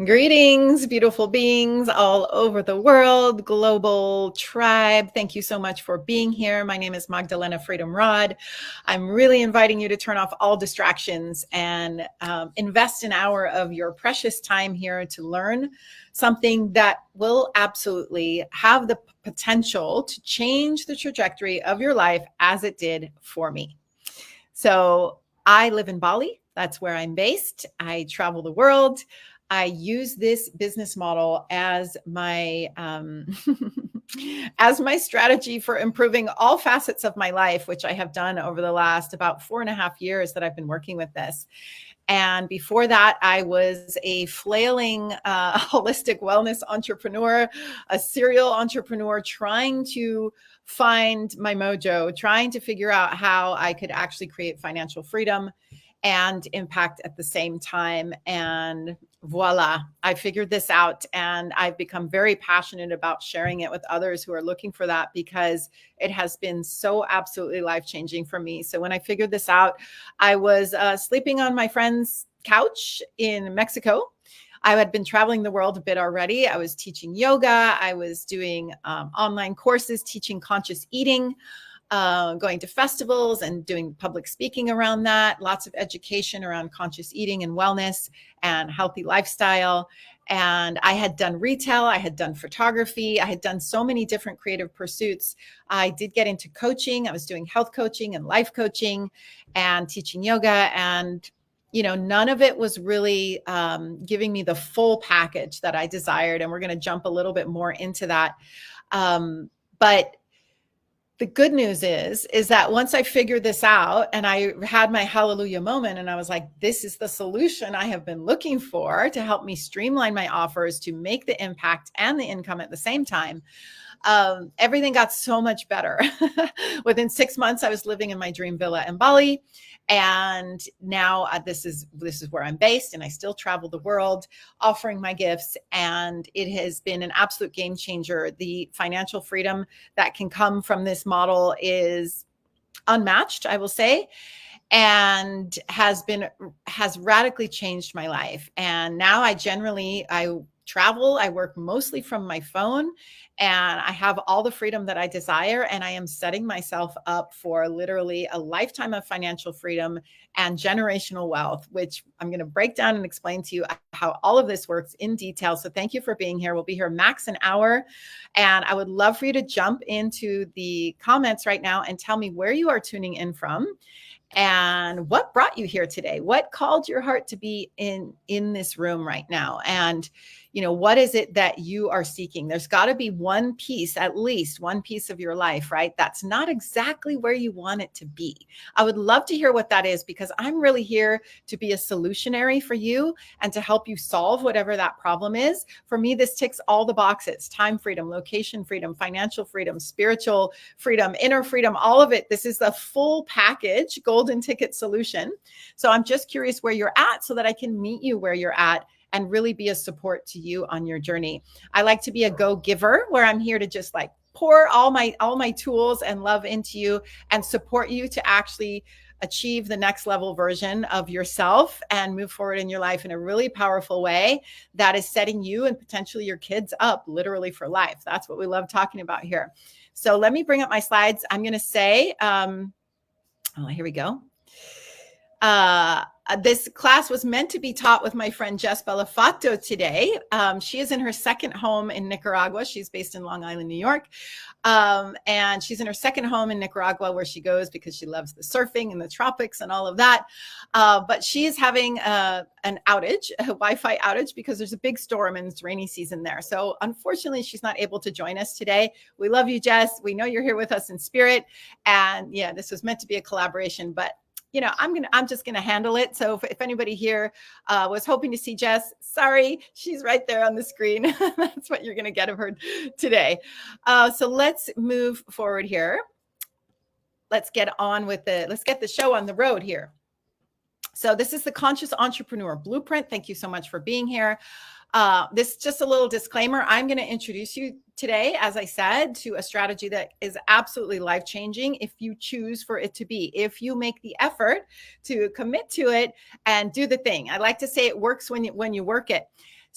Greetings, beautiful beings all over the world, global tribe. Thank you so much for being here. My name is Magdalena Freedom Rod. I'm really inviting you to turn off all distractions and invest an hour of your precious time here to learn something that will absolutely have the potential to change the trajectory of your life as it did for me. So I live in Bali. That's where I'm based. I travel the world. I use this business model as my as my strategy for improving all facets of my life, which I have done over the last about 4.5 years that I've been working with this. And before that, I was a flailing holistic wellness entrepreneur, a serial entrepreneur trying to find my mojo, trying to figure out how I could actually create financial freedom and impact at the same time. And voila, I figured this out, and I've become very passionate about sharing it with others who are looking for that, because it has been so absolutely life-changing for me. So when I figured this out, I was sleeping on my friend's couch in Mexico. I had been traveling the world a bit already. I was teaching yoga. I was doing online courses, teaching conscious eating, going to festivals and doing public speaking around that, lots of education around conscious eating and wellness and healthy lifestyle. And I had done retail, I had done photography, I had done so many different creative pursuits. I did get into coaching. I was doing health coaching and life coaching and teaching yoga. And none of it was really giving me the full package that I desired. And we're going to jump a little bit more into that. But the good news is that once I figured this out and I had my hallelujah moment, and I was like, this is the solution I have been looking for to help me streamline my offers, to make the impact and the income at the same time. Everything got so much better. Within 6 months, I was living in my dream villa in Bali. And now this is where I'm based, and I still travel the world offering my gifts. And it has been an absolute game changer. The financial freedom that can come from this model is unmatched, I will say, and has radically changed my life. And now I travel. I work mostly from my phone, and I have all the freedom that I desire. And I am setting myself up for literally a lifetime of financial freedom and generational wealth, which I'm going to break down and explain to you how all of this works in detail. So thank you for being here. We'll be here max an hour. And I would love for you to jump into the comments right now and tell me where you are tuning in from and what brought you here today. What called your heart to be in this room right now? And what is it that you are seeking? There's got to be one piece, at least one piece of your life, right, that's not exactly where you want it to be. I would love to hear what that is, because I'm really here to be a solutionary for you and to help you solve whatever that problem is. For me, this ticks all the boxes: time freedom, location freedom, financial freedom, spiritual freedom, inner freedom, all of it. This is the full package, golden ticket solution. So I'm just curious where you're at so that I can meet you where you're at and really be a support to you on your journey. I like to be a go-giver, where I'm here to just like pour all my tools and love into you and support you to actually achieve the next level version of yourself and move forward in your life in a really powerful way that is setting you and potentially your kids up literally for life. That's what we love talking about here. So let me bring up my slides. I'm going to say, here we go. This class was meant to be taught with my friend Jess Bellafato today. She is in her second home in Nicaragua. She's based in Long Island, New York. And she's in her second home in Nicaragua, where she goes because she loves the surfing and the tropics and all of that. But she is having an outage, a Wi-Fi outage, because there's a big storm and it's rainy season there. So unfortunately, she's not able to join us today. We love you, Jess. We know you're here with us in spirit. And yeah, this was meant to be a collaboration, but I'm just gonna handle it. So if anybody here was hoping to see Jess, sorry, she's right there on the screen. That's what you're gonna get of her today. So let's move forward here. Let's get the show on the road here. So this is the Conscious Entrepreneur Blueprint. Thank you so much for being here. This is just a little disclaimer. I'm going to introduce you today, as I said, to a strategy that is absolutely life-changing if you choose for it to be, if you make the effort to commit to it and do the thing. I like to say it works when you work it.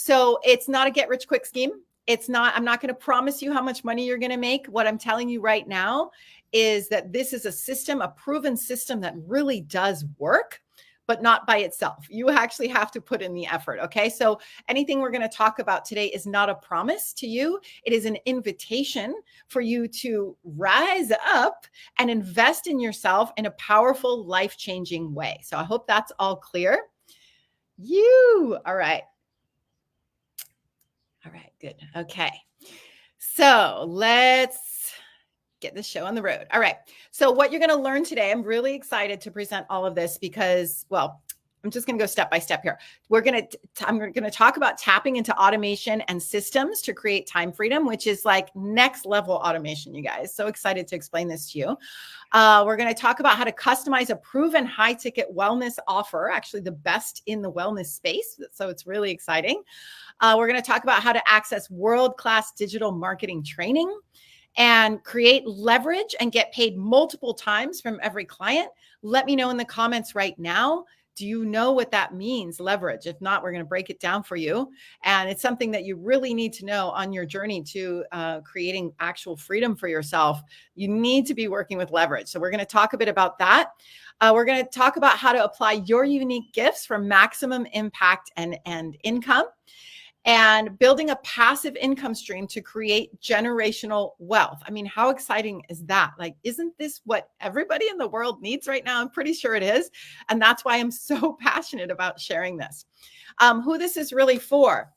So it's not a get rich quick scheme. I'm not going to promise you how much money you're going to make. What I'm telling you right now is that this is a system, a proven system that really does work, but not by itself. You actually have to put in the effort. Okay. So anything we're going to talk about today is not a promise to you. It is an invitation for you to rise up and invest in yourself in a powerful, life-changing way. So I hope that's all clear. All right. All right, good. Okay. So let's get this show on the road. All right. So what you're going to learn today, I'm really excited to present all of this because, well, I'm just going to go step by step here. I'm going to talk about tapping into automation and systems to create time freedom, which is like next level automation, you guys. So excited to explain this to you. We're going to talk about how to customize a proven high ticket wellness offer, actually the best in the wellness space. So it's really exciting. We're going to talk about how to access world-class digital marketing training and create leverage and get paid multiple times from every client. Let me know in the comments right now. Do you know what that means, leverage? If not, we're going to break it down for you. And it's something that you really need to know on your journey to creating actual freedom for yourself. You need to be working with leverage. So we're going to talk a bit about that. We're going to talk about how to apply your unique gifts for maximum impact and income, and building a passive income stream to create generational wealth. I mean, how exciting is that? Like, isn't this what everybody in the world needs right now? I'm pretty sure it is. And that's why I'm so passionate about sharing this. Who this is really for: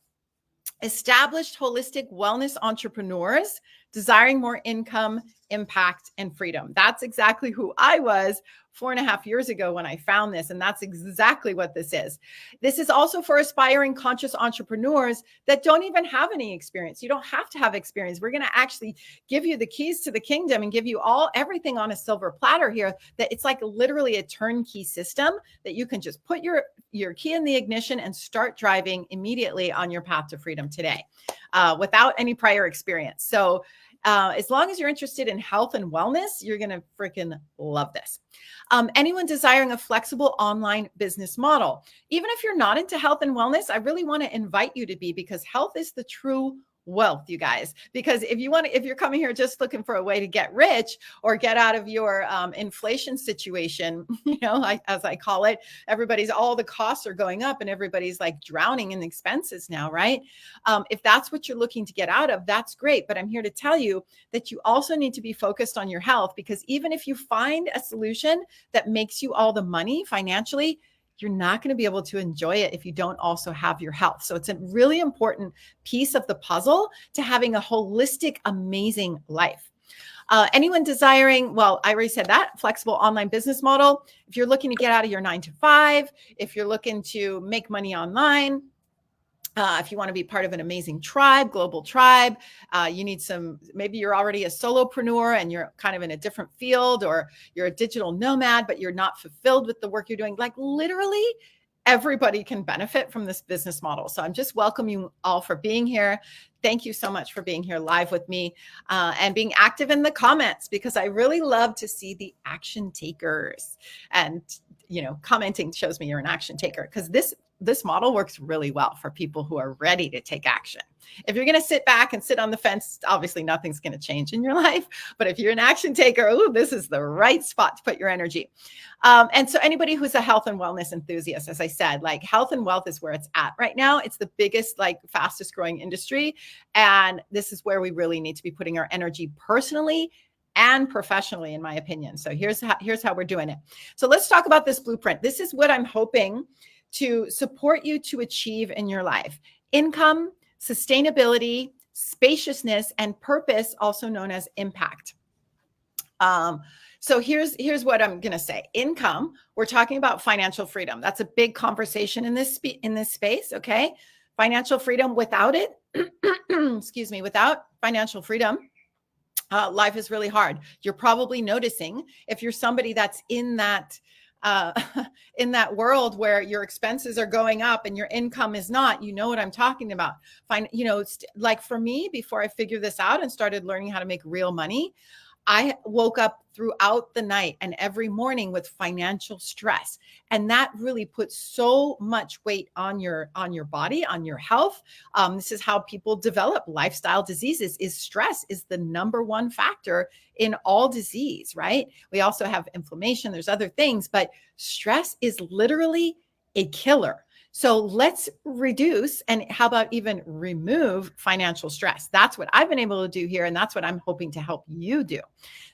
established holistic wellness entrepreneurs desiring more income, impact, and freedom. That's exactly who I was 4.5 years ago when I found this. And that's exactly what this is. This is also for aspiring conscious entrepreneurs that don't even have any experience. You don't have to have experience. We're going to actually give you the keys to the kingdom and give you everything on a silver platter here, that it's like literally a turnkey system that you can just put your key in the ignition and start driving immediately on your path to freedom today, without any prior experience. So as long as you're interested in health and wellness, you're going to freaking love this. Anyone desiring a flexible online business model, even if you're not into health and wellness, I really want to invite you to be, because health is the true wealth, you guys. Because if you're coming here just looking for a way to get rich or get out of your inflation situation, as I call it, all the costs are going up and everybody's like drowning in expenses now, right? If that's what you're looking to get out of, that's great. But I'm here to tell you that you also need to be focused on your health, because even if you find a solution that makes you all the money financially, you're not going to be able to enjoy it if you don't also have your health. So it's a really important piece of the puzzle to having a holistic, amazing life. Anyone desiring, well, I already said that, flexible online business model. If you're looking to get out of your 9-to-5, if you're looking to make money online, if you want to be part of an amazing tribe, global tribe, maybe you're already a solopreneur and you're kind of in a different field, or you're a digital nomad, but you're not fulfilled with the work you're doing. Like literally everybody can benefit from this business model. So I'm just welcoming you all for being here. Thank you so much for being here live with me and being active in the comments, because I really love to see the action takers. And, commenting shows me you're an action taker, because this model works really well for people who are ready to take action. If you're going to sit back and sit on the fence, obviously nothing's going to change in your life. But if you're an action taker, this is the right spot to put your energy. And so anybody who's a health and wellness enthusiast, as I said, like health and wealth is where it's at right now. It's the biggest, fastest growing industry. And this is where we really need to be putting our energy personally and professionally, in my opinion. So here's how we're doing it. So let's talk about this blueprint. This is what I'm hoping to support you to achieve in your life: income, sustainability, spaciousness, and purpose, also known as impact. So here's what I'm going to say. Income, we're talking about financial freedom. That's a big conversation in this space. Okay. Financial freedom, without it, without financial freedom, life is really hard. You're probably noticing, if you're somebody that's in that world where your expenses are going up and your income is not, you know what I'm talking about. Like for me, before I figured this out and started learning how to make real money, I woke up throughout the night and every morning with financial stress. And that really puts so much weight on your body, on your health. This is how people develop lifestyle diseases. Is stress is the number one factor in all disease, right? We also have inflammation. There's other things, but stress is literally a killer. So let's reduce, and how about even remove financial stress? That's what I've been able to do here. And that's what I'm hoping to help you do.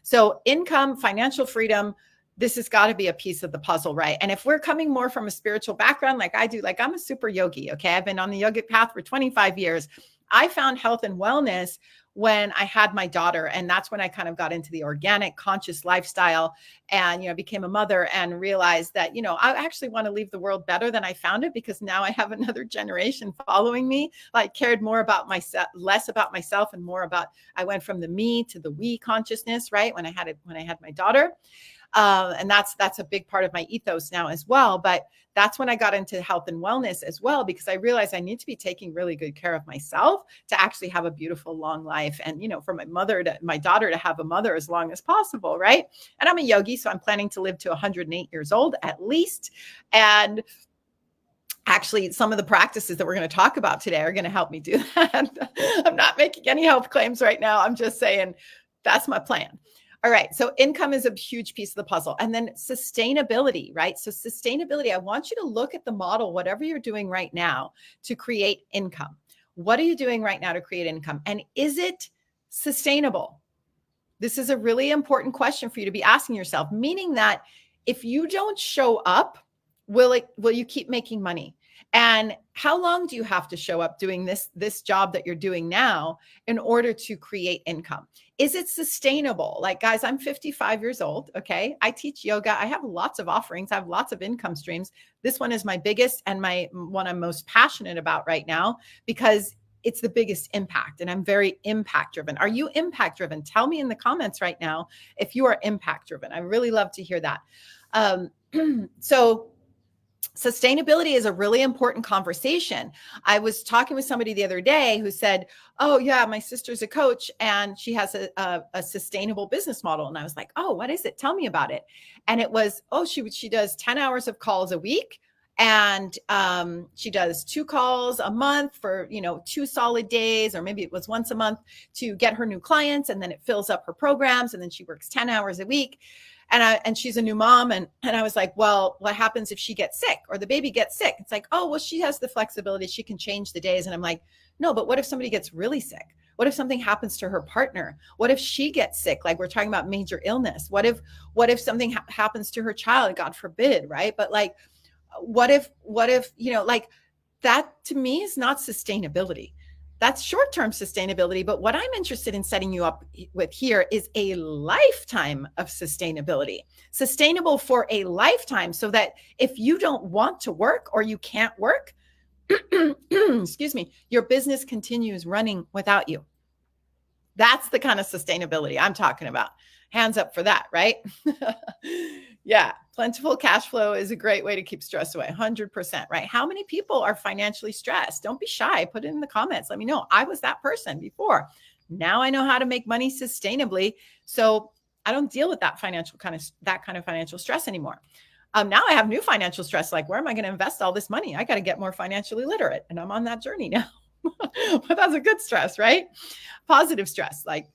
So income, financial freedom, this has got to be a piece of the puzzle, right? And if we're coming more from a spiritual background, like I do, like I'm a super yogi, okay? I've been on the yogic path for 25 years. I found health and wellness when I had my daughter. And that's when I kind of got into the organic, conscious lifestyle and, became a mother and realized that, I actually want to leave the world better than I found it, because now I have another generation following me. I cared more about myself, less about myself, and more about, I went from the me to the we consciousness, right? When I had my daughter. And that's a big part of my ethos now as well. But that's when I got into health and wellness as well, because I realized I need to be taking really good care of myself to actually have a beautiful, long life. And, for my daughter to have a mother as long as possible. Right. And I'm a yogi, so I'm planning to live to 108 years old at least. And actually, some of the practices that we're going to talk about today are going to help me do that. I'm not making any health claims right now. I'm just saying that's my plan. All right. So income is a huge piece of the puzzle. And then sustainability, right? So sustainability, I want you to look at the model, whatever you're doing right now to create income. What are you doing right now to create income? And is it sustainable? This is a really important question for you to be asking yourself, meaning that if you don't show up, will you keep making money? And how long do you have to show up doing this job that you're doing now in order to create income? Is it sustainable? Like, guys, I'm 55 years old. Okay. I teach yoga. I have lots of offerings. I have lots of income streams. This one is my biggest and my one I'm most passionate about right now, because it's the biggest impact. And I'm very impact driven. Are you impact driven? Tell me in the comments right now if you are impact driven. I really love to hear that. So sustainability is a really important conversation. I was talking with somebody the other day who said, oh yeah, my sister's a coach and she has a sustainable business model. And I was like, oh, what is it? Tell me about it. And it was, she does 10 hours of calls a week. And she does 2 calls a month for, 2 solid days, or maybe it was once a month, to get her new clients. And then it fills up her programs. And then she works 10 hours a week. And she's a new mom. And I was like, well, what happens if she gets sick or the baby gets sick? It's like, oh, well, she has the flexibility. She can change the days. And I'm like, no, but what if somebody gets really sick? What if something happens to her partner? What if she gets sick? Like, we're talking about major illness. What if something happens to her child? God forbid. Right. But like, what if, like, that to me is not sustainability. That's short-term sustainability. But what I'm interested in setting you up with here is a lifetime of sustainability, sustainable for a lifetime, so that if you don't want to work or you can't work, excuse me, your business continues running without you. That's the kind of sustainability I'm talking about. Hands up for that, right? Yeah. Plentiful cash flow is a great way to keep stress away. 100%, right? How many people are financially stressed? Don't be shy. Put it in the comments. Let me know. I was that person before. Now I know how to make money sustainably. So I don't deal with that kind of financial stress anymore. Now I have new financial stress. Like, where am I going to invest all this money? I got to get more financially literate. And I'm on that journey now. But that's a good stress, right? Positive stress, like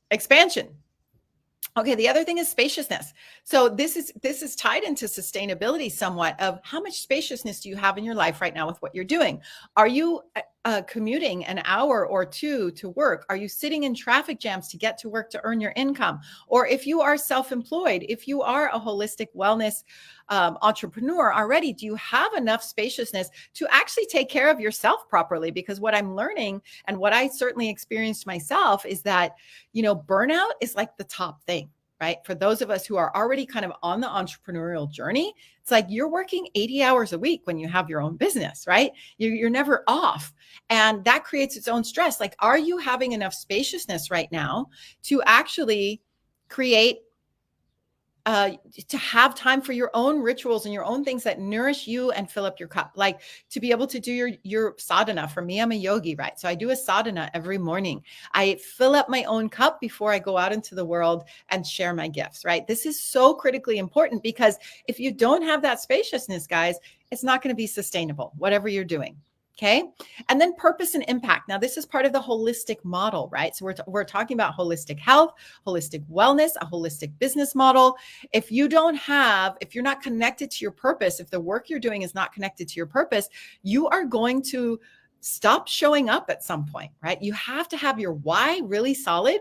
expansion. Okay, the other thing is spaciousness. So this is tied into sustainability somewhat, of how much spaciousness do you have in your life right now with what you're doing? Are you commuting an hour or 2 to work? Are you sitting in traffic jams to get to work to earn your income? Or if you are self-employed, if you are a holistic wellness entrepreneur already, do you have enough spaciousness to actually take care of yourself properly? Because what I'm learning, and what I certainly experienced myself, is that, burnout is like the top thing, right? For those of us who are already kind of on the entrepreneurial journey, it's like you're working 80 hours a week when you have your own business, right? You're never off. And that creates its own stress. Like, are you having enough spaciousness right now to actually create to have time for your own rituals and your own things that nourish you and fill up your cup. Like to be able to do your sadhana. For me, I'm a yogi, right? So I do a sadhana every morning. I fill up my own cup before I go out into the world and share my gifts, right? This is so critically important because if you don't have that spaciousness, guys, it's not going to be sustainable, whatever you're doing. Okay. And then purpose and impact. Now, this is part of the holistic model, right? So we're talking about holistic health, holistic wellness, a holistic business model. If you're not connected to your purpose, if the work you're doing is not connected to your purpose, you are going to stop showing up at some point, right? You have to have your why really solid.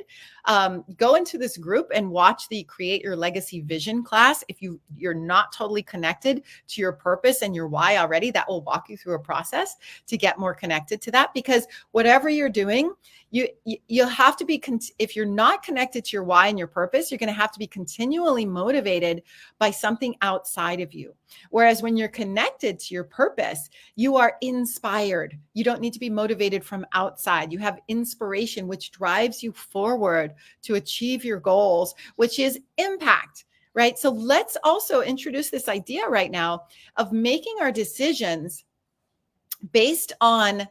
Go into this group and watch the Create Your Legacy Vision class. If you're not totally connected to your purpose and your why already, that will walk you through a process to get more connected to that. Because whatever you're doing, you'll have to be, if you're not connected to your why and your purpose, you're going to have to be continually motivated by something outside of you. Whereas when you're connected to your purpose, you are inspired. You don't need to be motivated from outside. You have inspiration, which drives you forward to achieve your goals, which is impact, right? So let's also introduce this idea right now of making our decisions based on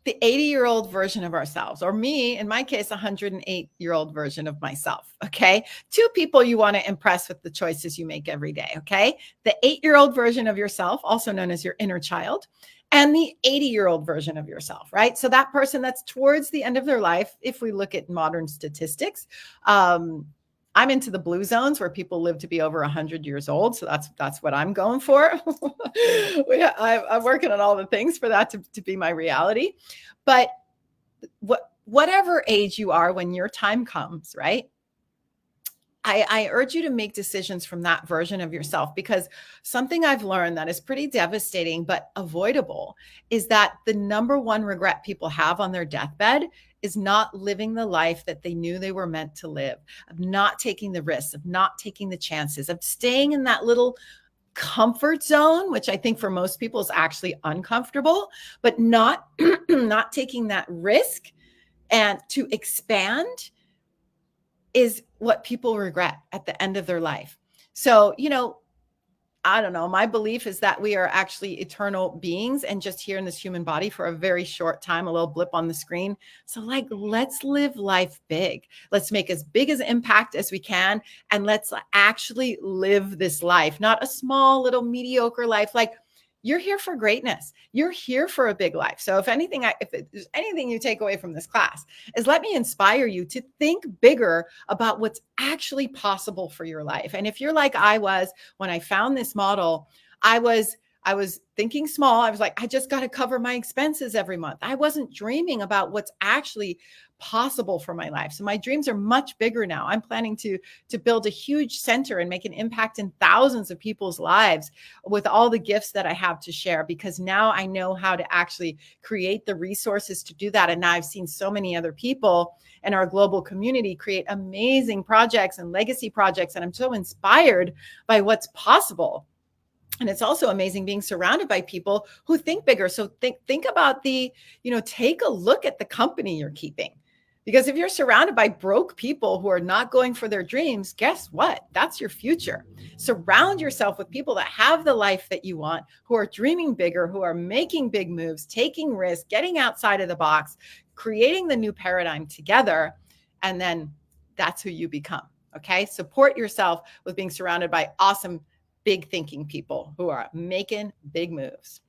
the 80-year-old version of ourselves, or me, in my case, 108-year-old version of myself. Okay. Two people you want to impress with the choices you make every day. Okay. The 8-year-old version of yourself, also known as your inner child, and the 80-year-old version of yourself, right? So that person that's towards the end of their life, if we look at modern statistics, I'm into the blue zones where people live to be over 100 years old. So that's what I'm going for. I'm working on all the things for that to be my reality. But whatever age you are when your time comes, right? I urge you to make decisions from that version of yourself, because something I've learned that is pretty devastating but avoidable is that the number one regret people have on their deathbed is not living the life that they knew they were meant to live, of not taking the risks, of not taking the chances, of staying in that little comfort zone, which I think for most people is actually uncomfortable, but not taking that risk and to expand is what people regret at the end of their life. So, I don't know. My belief is that we are actually eternal beings and just here in this human body for a very short time, a little blip on the screen. So let's live life big. Let's make as big as impact as we can. And let's actually live this life, not a small little mediocre life. Like, you're here for greatness. You're here for a big life. So if there's anything you take away from this class, is let me inspire you to think bigger about what's actually possible for your life. And if you're like I was when I found this model, I was thinking small. I was like, I just got to cover my expenses every month. I wasn't dreaming about what's actually possible for my life. So my dreams are much bigger now. I'm planning to build a huge center and make an impact in thousands of people's lives with all the gifts that I have to share, because now I know how to actually create the resources to do that. And now I've seen so many other people in our global community create amazing projects and legacy projects. And I'm so inspired by what's possible. And it's also amazing being surrounded by people who think bigger. So think about take a look at the company you're keeping. Because if you're surrounded by broke people who are not going for their dreams, guess what? That's your future. Surround yourself with people that have the life that you want, who are dreaming bigger, who are making big moves, taking risks, getting outside of the box, creating the new paradigm together. And then that's who you become. Okay. Support yourself with being surrounded by awesome, big thinking people who are making big moves.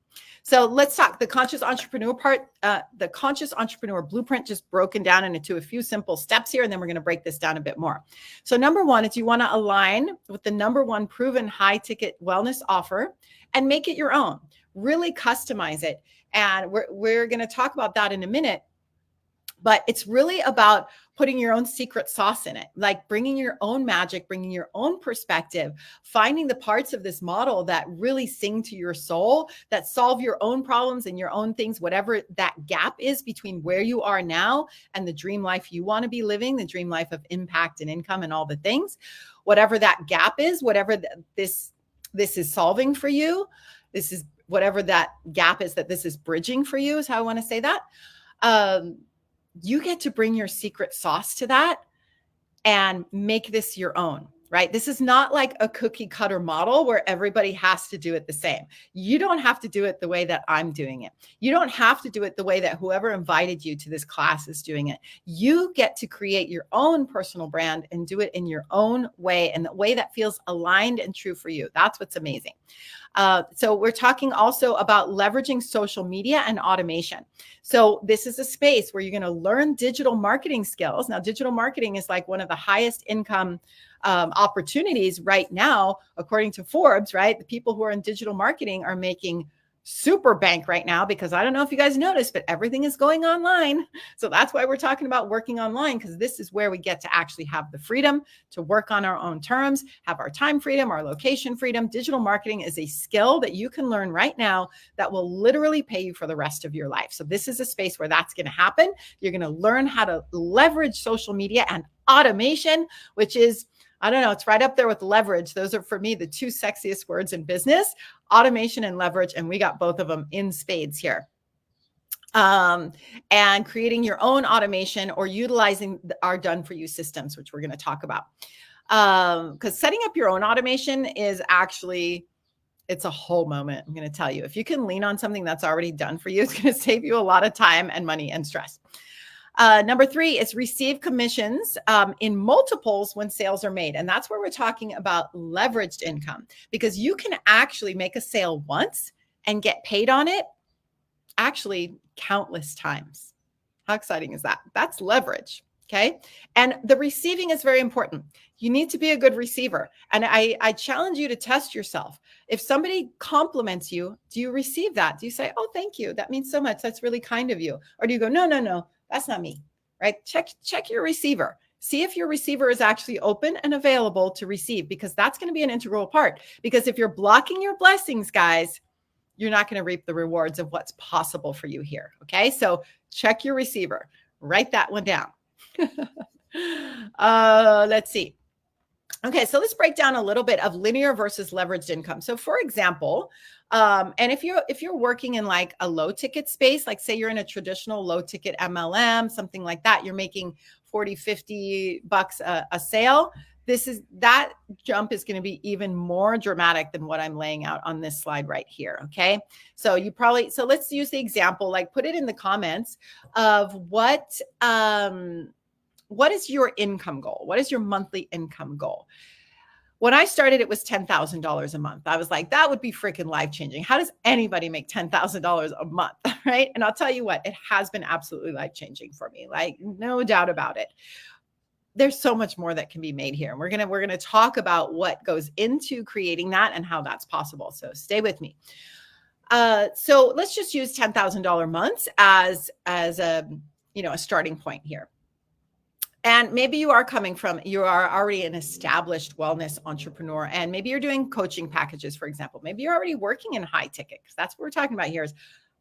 So let's talk the conscious entrepreneur part, the conscious entrepreneur blueprint, just broken down into a few simple steps here. And then we're going to break this down a bit more. So number one is you want to align with the number one proven high ticket wellness offer and make it your own, really customize it. And we're going to talk about that in a minute. But it's really about putting your own secret sauce in it, like bringing your own magic, bringing your own perspective, finding the parts of this model that really sing to your soul, that solve your own problems and your own things, whatever that gap is between where you are now and the dream life you want to be living, the dream life of impact and income and all the things, whatever that gap is, whatever this is solving for you, this is whatever that gap is that this is bridging for you, is how I want to say that. You get to bring your secret sauce to that and make this your own, right? This is not like a cookie cutter model where everybody has to do it the same. You don't have to do it the way that I'm doing it. You don't have to do it the way that whoever invited you to this class is doing it. You get to create your own personal brand and do it in your own way and the way that feels aligned and true for you. That's what's amazing. So we're talking also about leveraging social media and automation. So this is a space where you're going to learn digital marketing skills. Now, digital marketing is like one of the highest income opportunities right now, according to Forbes, right? The people who are in digital marketing are making super bank right now, because I don't know if you guys noticed, but everything is going online. So that's why we're talking about working online, because this is where we get to actually have the freedom to work on our own terms, have our time freedom, our location freedom. Digital marketing is a skill that you can learn right now that will literally pay you for the rest of your life. So this is a space where that's going to happen. You're going to learn how to leverage social media and automation, which is, I don't know, it's right up there with leverage. Those are, for me, the two sexiest words in business, automation and leverage. And we got both of them in spades here. And creating your own automation or utilizing our done for you systems, which we're going to talk about. Because setting up your own automation is actually, it's a whole moment. I'm going to tell you, if you can lean on something that's already done for you, it's going to save you a lot of time and money and stress. Number 3 is receive commissions in multiples when sales are made. And that's where we're talking about leveraged income, because you can actually make a sale once and get paid on it actually countless times. How exciting is that? That's leverage. Okay. And the receiving is very important. You need to be a good receiver. And I challenge you to test yourself. If somebody compliments you, do you receive that? Do you say, oh, thank you, that means so much, that's really kind of you? Or do you go, no, that's not me, right? Check your receiver. See if your receiver is actually open and available to receive, because that's going to be an integral part. Because if you're blocking your blessings, guys, you're not going to reap the rewards of what's possible for you here. Okay. So check your receiver, write that one down. Let's see. Okay, so let's break down a little bit of linear versus leveraged income. So for example, and if you're working in like a low ticket space, like say you're in a traditional low ticket MLM, something like that, you're making 40, 50 bucks a sale. That jump is going to be even more dramatic than what I'm laying out on this slide right here. Okay. So let's use the example, like put it in the comments of what is your income goal? What is your monthly income goal? When I started, it was $10,000 a month. I was like, that would be freaking life-changing. How does anybody make $10,000 a month? Right. And I'll tell you what, it has been absolutely life-changing for me. Like, no doubt about it. There's so much more that can be made here. And we're going to talk about what goes into creating that and how that's possible. So stay with me. So let's just use $10,000 months as a starting point here. And maybe you are already an established wellness entrepreneur, and maybe you're doing coaching packages, for example. Maybe you're already working in high ticket, because that's what we're talking about here is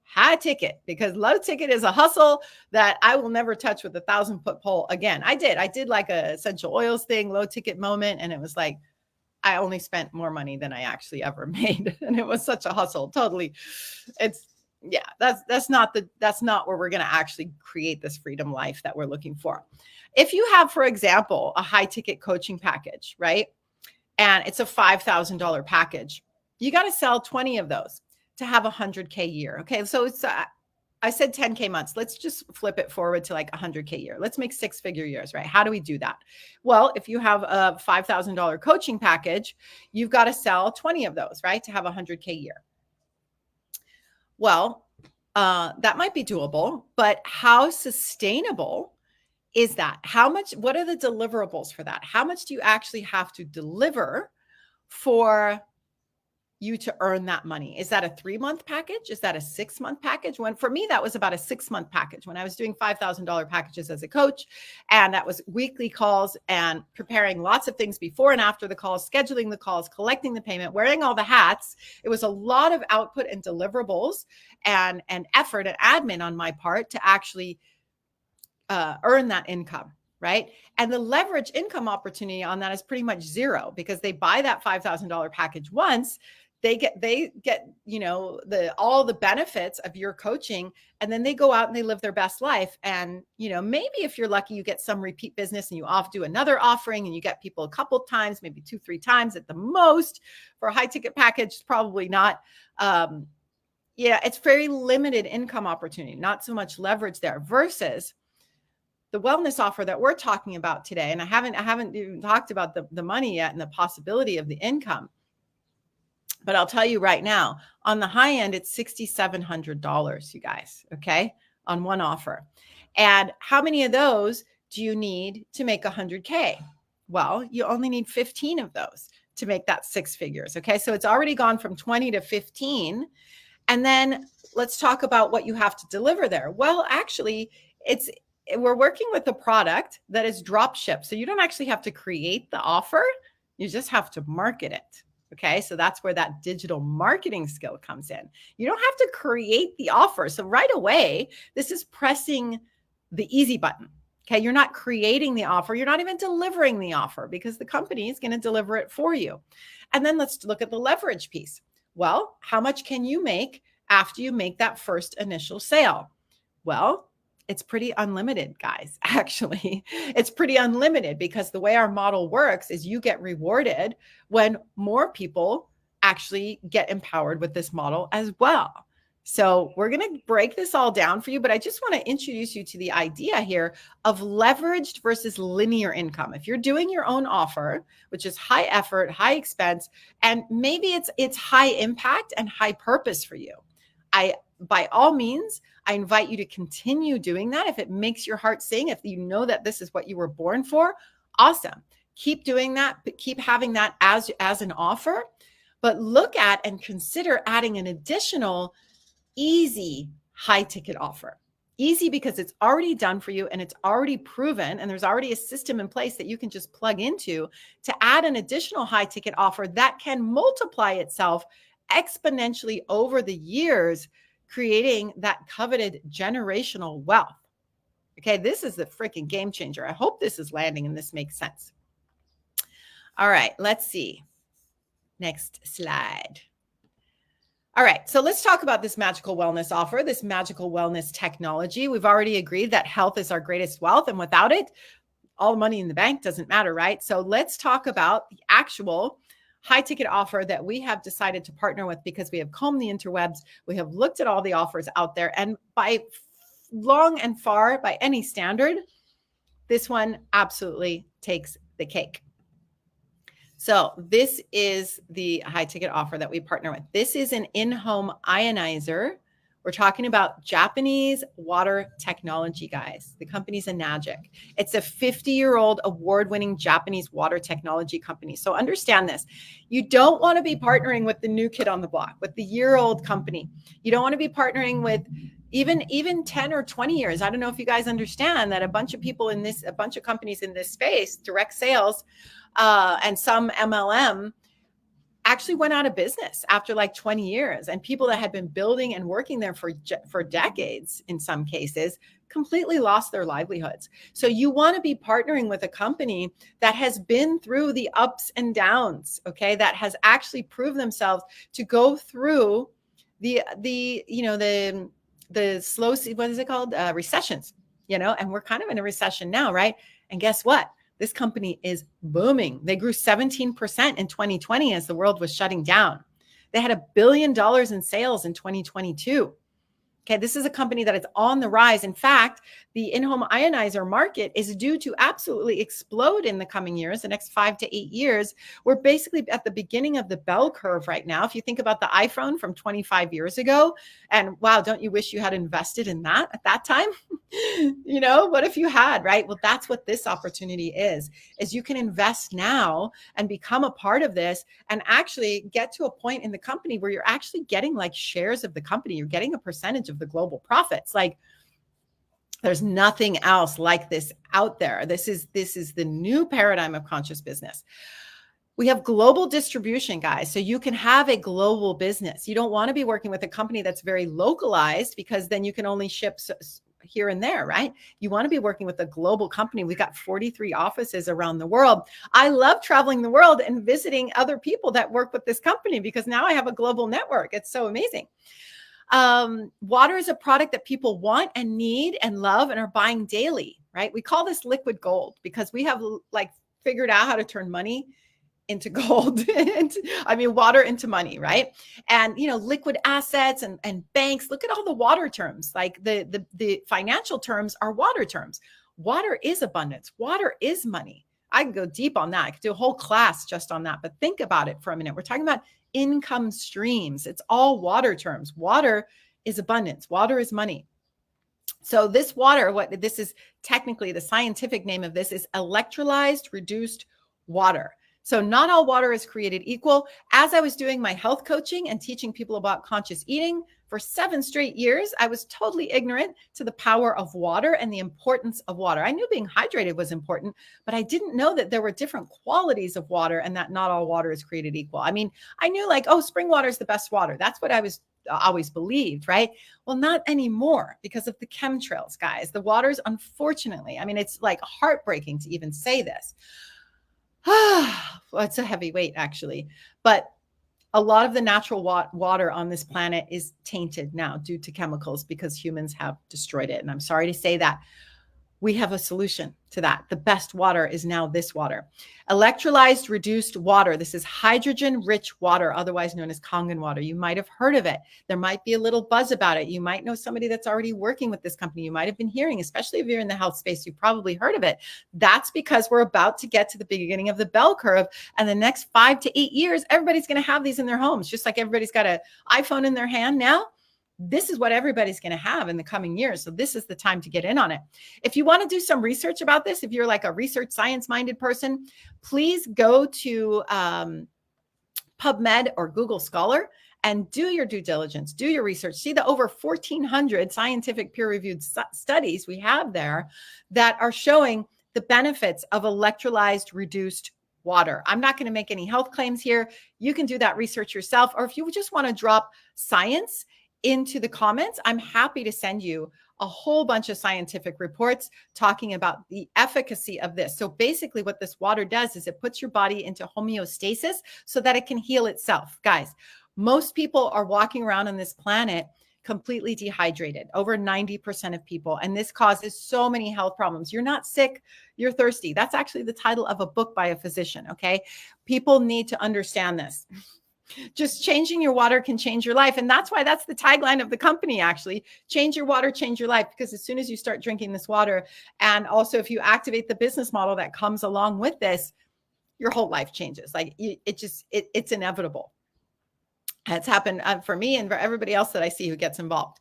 high ticket, because low ticket is a hustle that I will never touch with a 1,000-foot pole again. I did like a essential oils thing, low ticket moment. And it was like, I only spent more money than I actually ever made. And it was such a hustle. Totally. That's not where we're going to actually create this freedom life that we're looking for. If you have, for example, a high ticket coaching package, right? And it's a $5,000 package, you got to sell 20 of those to have 100K a year. Okay. So it's, I said 10K months. Let's just flip it forward to like 100K a year. Let's make 6-figure years, right? How do we do that? Well, if you have a $5,000 coaching package, you've got to sell 20 of those, right? To have 100K a year. Well, that might be doable, but how sustainable is that? What are the deliverables for that? How much do you actually have to deliver for you to earn that money? Is that a 3-month package? Is that a 6-month package? For me, that was about a 6-month package when I was doing $5,000 packages as a coach. And that was weekly calls and preparing lots of things before and after the calls, scheduling the calls, collecting the payment, wearing all the hats. It was a lot of output and deliverables and effort and admin on my part to actually earn that income, right? And the leverage income opportunity on that is pretty much zero, because they buy that $5,000 package once, they get, all the benefits of your coaching, and then they go out and they live their best life. And, maybe if you're lucky, you get some repeat business and you do another offering and you get people a couple times, maybe 2-3 times at the most. For a high ticket package, probably not. It's very limited income opportunity, not so much leverage there, versus the wellness offer that we're talking about today. And I haven't even talked about the money yet and the possibility of the income. But I'll tell you right now, on the high end, it's $6,700, you guys, okay, on one offer. And how many of those do you need to make 100K? Well, you only need 15 of those to make that 6 figures, okay? So it's already gone from 20 to 15. And then let's talk about what you have to deliver there. Well, actually, we're working with a product that is drop shipped. So you don't actually have to create the offer. You just have to market it. Okay, so that's where that digital marketing skill comes in. You don't have to create the offer. So right away, this is pressing the easy button. Okay, you're not creating the offer. You're not even delivering the offer, because the company is going to deliver it for you. And then let's look at the leverage piece. Well, how much can you make after you make that first initial sale? Well, it's pretty unlimited, guys. Actually, it's pretty unlimited, because the way our model works is you get rewarded when more people actually get empowered with this model as well. So we're going to break this all down for you, but I just want to introduce you to the idea here of leveraged versus linear income. If you're doing your own offer, which is high effort, high expense, and maybe it's high impact and high purpose for you, by all means, I invite you to continue doing that. If it makes your heart sing, if you know that this is what you were born for, awesome. Keep doing that, but keep having that as an offer. But look at and consider adding an additional easy high ticket offer. Easy because it's already done for you and it's already proven, and there's already a system in place that you can just plug into to add an additional high ticket offer that can multiply itself exponentially over the years, creating that coveted generational wealth. Okay, this is the freaking game changer. I hope this is landing and this makes sense. All right, let's see. Next slide. All right, so let's talk about this magical wellness offer, this magical wellness technology. We've already agreed that health is our greatest wealth, and without it, all the money in the bank doesn't matter, right? So let's talk about the actual high ticket offer that we have decided to partner with, because we have combed the interwebs. We have looked at all the offers out there, and by long and far, by any standard, this one absolutely takes the cake. So this is the high ticket offer that we partner with. This is an in-home ionizer. We're talking about Japanese water technology, guys. The company's Enagic. It's a 50-year-old award-winning Japanese water technology company. So understand this. You don't want to be partnering with the new kid on the block, with the year-old company. You don't want to be partnering with even 10 or 20 years. I don't know if you guys understand that a bunch of companies in this space, direct sales, and some MLM, actually went out of business after like 20 years. And people that had been building and working there for decades, in some cases, completely lost their livelihoods. So you want to be partnering with a company that has been through the ups and downs, okay, that has actually proved themselves to go through the slow, what is it called? Recessions, and we're kind of in a recession now, right? And guess what? This company is booming. They grew 17% in 2020 as the world was shutting down. They had $1 billion in sales in 2022. Okay, this is a company that is on the rise. In fact, the in-home ionizer market is due to absolutely explode in the coming years, the next 5 to 8 years. We're basically at the beginning of the bell curve right now. If you think about the iPhone from 25 years ago, and wow, don't you wish you had invested in that at that time? What if you had, right? Well, that's what this opportunity is you can invest now and become a part of this and actually get to a point in the company where you're actually getting like shares of the company. You're getting a percentage of the global profits. Like, there's nothing else like this out there. This is the new paradigm of conscious business. We have global distribution, guys. So you can have a global business. You don't want to be working with a company that's very localized, because then you can only ship here and there, right? You want to be working with a global company. We've got 43 offices around the world. I love traveling the world and visiting other people that work with this company because now I have a global network. It's so amazing. Water is a product that people want and need and love and are buying daily, right? We call this liquid gold because we have like figured out how to turn money into gold. Water into money, right? And, liquid assets and banks, look at all the water terms, like the financial terms are water terms. Water is abundance. Water is money. I can go deep on that. I could do a whole class just on that, but think about it for a minute. We're talking about income streams. It's all water terms. Water is abundance. Water is money. So this water, what this is technically the scientific name of this is electrolyzed reduced water. So not all water is created equal. As I was doing my health coaching and teaching people about conscious eating for 7 straight years, I was totally ignorant to the power of water and the importance of water. I knew being hydrated was important, but I didn't know that there were different qualities of water and that not all water is created equal. I mean, I knew like, oh, spring water is the best water. That's what I was always believed, right? Well, not anymore because of the chemtrails, guys. The waters, unfortunately, I mean, it's like heartbreaking to even say this. Well, it's a heavy weight, actually. But a lot of the natural water on this planet is tainted now due to chemicals because humans have destroyed it. And I'm sorry to say that. We have a solution to that. The best water is now this water. Electrolyzed reduced water. This is hydrogen-rich water, otherwise known as Kangen water. You might have heard of it. There might be a little buzz about it. You might know somebody that's already working with this company. You might have been hearing, especially if you're in the health space, you've probably heard of it. That's because we're about to get to the beginning of the bell curve. And the next 5 to 8 years, everybody's going to have these in their homes, just like everybody's got an iPhone in their hand now. This is what everybody's going to have in the coming years. So this is the time to get in on it. If you want to do some research about this, if you're like a research science-minded person, please go to PubMed or Google Scholar and do your due diligence, do your research. See the over 1,400 scientific peer-reviewed studies we have there that are showing the benefits of electrolyzed reduced water. I'm not going to make any health claims here. You can do that research yourself. Or if you just want to drop science into the comments, I'm happy to send you a whole bunch of scientific reports talking about the efficacy of this. So basically what this water does is it puts your body into homeostasis so that it can heal itself. Guys, most people are walking around on this planet completely dehydrated, over 90% of people. And this causes so many health problems. You're not sick, you're thirsty. That's actually the title of a book by a physician, okay? People need to understand this. Just changing your water can change your life. And that's why that's the tagline of the company, actually. Change your water, change your life. Because as soon as you start drinking this water, and also if you activate the business model that comes along with this, your whole life changes. Like it's inevitable. It's happened for me and for everybody else that I see who gets involved.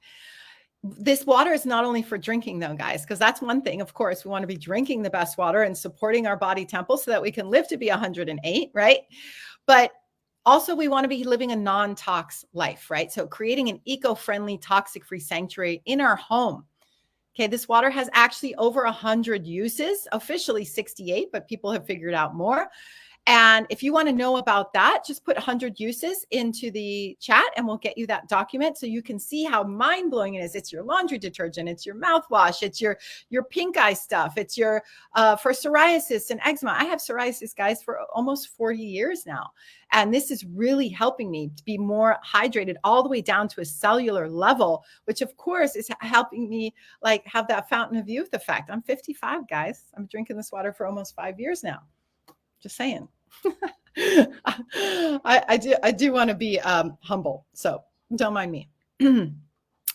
This water is not only for drinking though, guys, because that's one thing. Of course, we want to be drinking the best water and supporting our body temple so that we can live to be 108, right? But also, we want to be living a non-tox life, right? So creating an eco-friendly, toxic-free sanctuary in our home. Okay, this water has actually over 100 uses, officially 68, but people have figured out more. And if you want to know about that, just put 100 uses into the chat and we'll get you that document so you can see how mind-blowing it is. It's your laundry detergent, it's your mouthwash, it's your pink eye stuff, it's your for psoriasis and eczema. I have psoriasis, guys, for almost 40 years now. And this is really helping me to be more hydrated all the way down to a cellular level, which of course is helping me like have that fountain of youth effect. I'm 55, guys. I'm drinking this water for almost 5 years now. Just saying. I do want to be humble, so don't mind me.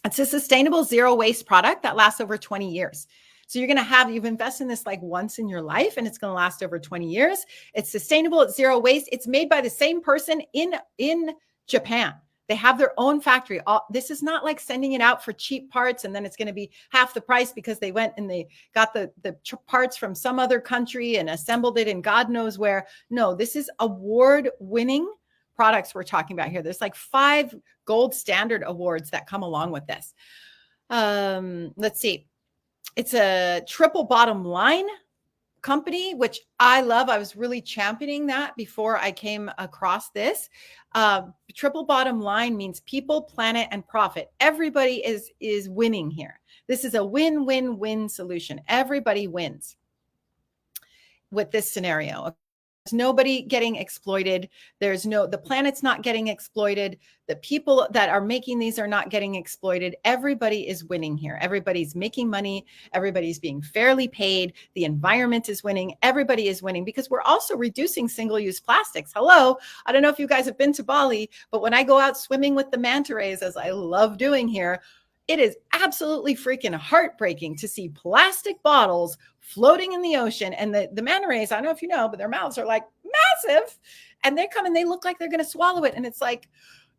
It's a sustainable zero waste product that lasts over 20 years. So you've invested in this like once in your life and it's going to last over 20 years. It's sustainable. It's zero waste. It's made by the same person in Japan. They have their own factory. This is not like sending it out for cheap parts and then it's going to be half the price because they went and they got the parts from some other country and assembled it in God knows where. No, this is award-winning products we're talking about here. There's like 5 gold standard awards that come along with this. Let's see. It's a triple bottom line company, which I love. I was really championing that before I came across this. Triple bottom line means people, planet, and profit. Everybody is winning here. This is a win-win-win solution. Everybody wins with this scenario. There's nobody getting exploited. The planet's not getting exploited. The people that are making these are not getting exploited. Everybody is winning here. Everybody's making money. Everybody's being fairly paid. The environment is winning. Everybody is winning because we're also reducing single-use plastics. Hello. I don't know if you guys have been to Bali, but when I go out swimming with the manta rays, as I love doing here, it is absolutely freaking heartbreaking to see plastic bottles floating in the ocean. And the manta rays, I don't know if you know, but their mouths are like massive. And they come and they look like they're going to swallow it. And it's like,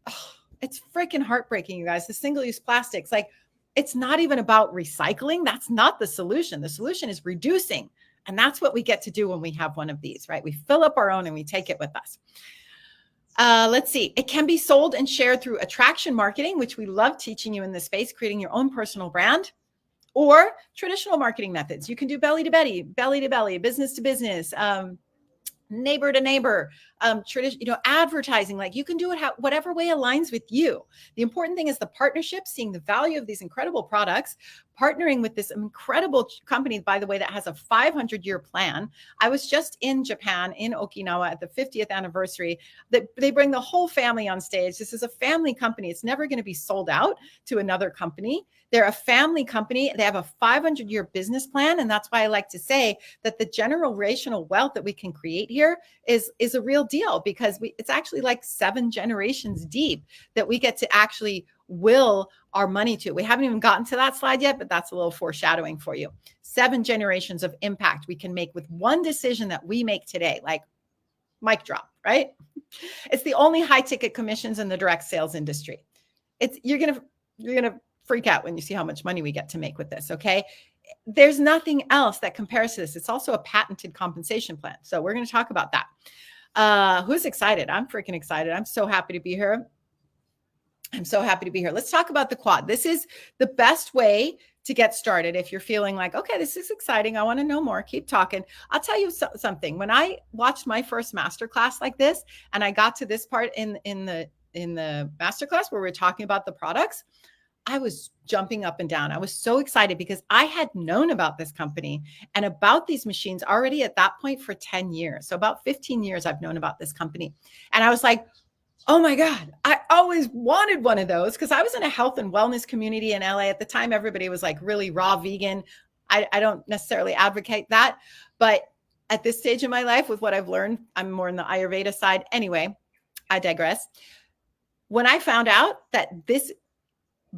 oh, it's freaking heartbreaking, you guys. The single-use plastics, like, it's not even about recycling. That's not the solution. The solution is reducing. And that's what we get to do when we have one of these, right? We fill up our own and we take it with us. Let's see. It can be sold and shared through attraction marketing, which we love teaching you in this space, creating your own personal brand, or traditional marketing methods. You can do belly to belly, business to business, neighbor to neighbor, advertising. Like, you can do it whatever way aligns with you. The important thing is the partnership, seeing the value of these incredible products, partnering with this incredible company, by the way, that has a 500-year plan. I was just in Japan, in Okinawa, at the 50th anniversary. They bring the whole family on stage. This is a family company. It's never going to be sold out to another company. They're a family company. They have a 500-year business plan. And that's why I like to say that the generational wealth that we can create here is a real deal, because it's actually like 7 generations deep that we get to actually will our money to. We haven't even gotten to that slide yet, but that's a little foreshadowing for you. 7 generations of impact we can make with one decision that we make today, like mic drop, right? It's the only high ticket commissions in the direct sales industry. You're going to freak out when you see how much money we get to make with this. Okay. There's nothing else that compares to this. It's also a patented compensation plan. So we're going to talk about that. Who's excited? I'm freaking excited. I'm so happy to be here. Let's talk about the quad. This is the best way to get started. If you're feeling like, okay, this is exciting, I want to know more, keep talking. I'll tell you something. When I watched my first masterclass like this, and I got to this part in the masterclass where we're talking about the products, I was jumping up and down. I was so excited because I had known about this company and about these machines already at that point for 10 years. So about 15 years I've known about this company. And I was like, oh my God, I always wanted one of those, because I was in a health and wellness community in LA. At the time, everybody was like really raw vegan. I don't necessarily advocate that. But at this stage in my life, with what I've learned, I'm more in the Ayurveda side. Anyway, I digress. When I found out that this